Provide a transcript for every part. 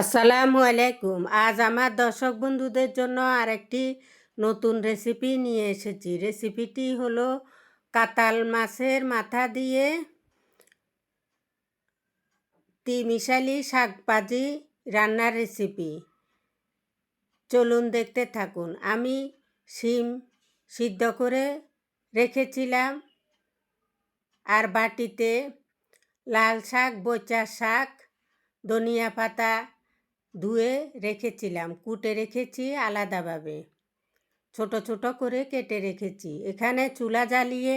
আসসালামু আলাইকুম। আজ আমার দর্শক বন্ধুদের জন্য আরেকটি নতুন রেসিপি নিয়ে এসেছি। রেসিপিটি হলো কাতাল মাছের মাথা দিয়ে তিমিশালি শাক ভাজি রান্নার রেসিপি। চলুন দেখতে থাকুন। আমি শিম সিদ্ধ করে রেখেছিলাম, আর বাটিতে লাল শাক, বইচা শাক, ধনিয়া পাতা ধুয়ে রেখেছিলাম, কুটে রেখেছি আলাদাভাবে, ছোট ছোট করে কেটে রেখেছি। এখানে চুলা জ্বালিয়ে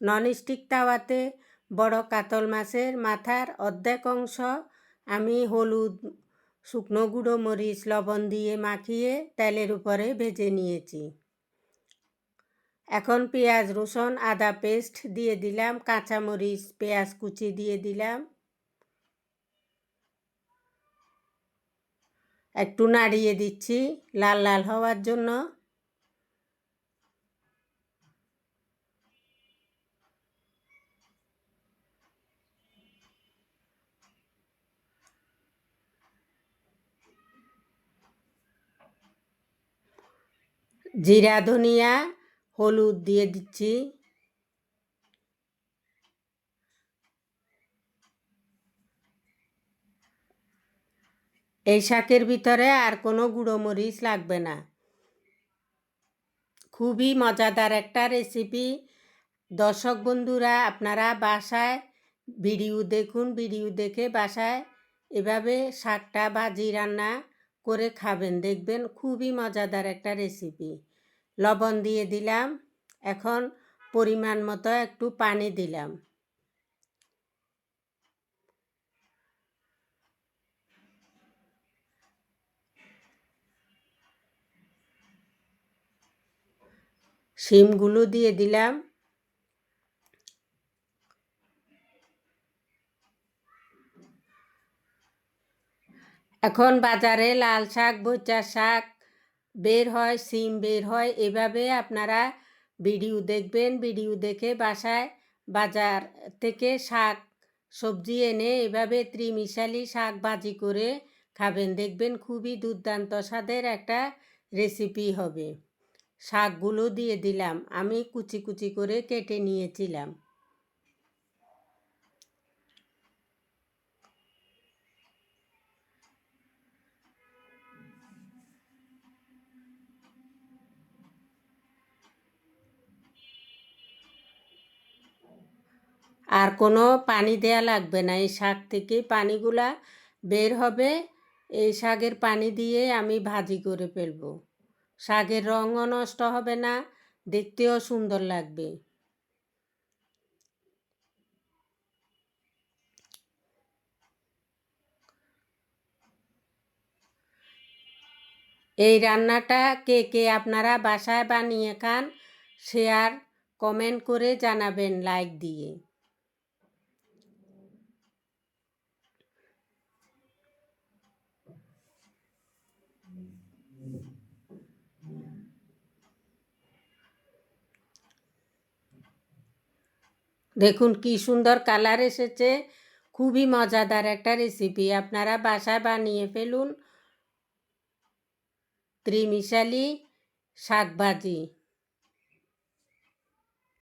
ননস্টিক তাওয়াতে বড় কাতল মাছের মাথার অর্ধেক অংশ আমি হলুদ, শুকনো গুঁড়ো মরিচ, লবণ দিয়ে মাখিয়ে তেলের উপরে ভেজে নিয়েছি। এখন পেঁয়াজ, রসুন, আদা পেস্ট দিয়ে দিলাম, কাঁচামরিচ, পেঁয়াজ কুচি দিয়ে দিলাম, একটু নাড়িয়ে দিচ্ছি লাল লাল হওয়ার জন্য। জিরা, ধনিয়া, হলুদ দিয়ে দিচ্ছি। এই শাকের ভিতরে আর কোনো গুঁড়ো মরিচ লাগবে না। খুবই মজাদার একটা রেসিপি। দর্শক বন্ধুরা, আপনারা বাসায় ভিডিও দেখুন, ভিডিও দেখে বাসায় এভাবে শাকটা ভাজি রান্না করে খাবেন, দেখবেন খুবই মজাদার একটা রেসিপি। লবণ দিয়ে দিলাম, এখন পরিমাণ মতো একটু পানি দিলাম। শিমগুলো দিয়ে দিলাম। এখন বাজারে লাল শাক, বইচা শাক বের হয়, শিম বের হয়, এভাবে আপনারা ভিডিও দেখবেন, ভিডিও দেখে বাসায় বাজার থেকে শাক সবজি এনে এভাবে ত্রিমিশালি শাক ভাজি করে খাবেন, দেখবেন খুবই দুর্দান্ত স্বাদের একটা রেসিপি হবে। শাকগুলো দিয়ে দিলাম, আমি কুচি কুচি করে কেটে নিয়েছিলাম। আর কোনো পানি দেয়া লাগবে না, এই শাক থেকে পানিগুলা বের হবে। এই শাকের পানি দিয়ে আমি ভাজি করে ফেলবো। শাকের রঙও নষ্ট হবে না, দেখতেও সুন্দর লাগবে। এই রান্নাটা কে কে আপনারা বাসায় বানিয়ে খান, শেয়ার কমেন্ট করে জানাবেন লাইক দিয়ে। দেখুন কি সুন্দর কালার এসেছে। খুবই মজাদার একটা রেসিপি, আপনারা বাসায় বানিয়ে ফেলুন ত্রিমিশালি শাক ভাজি।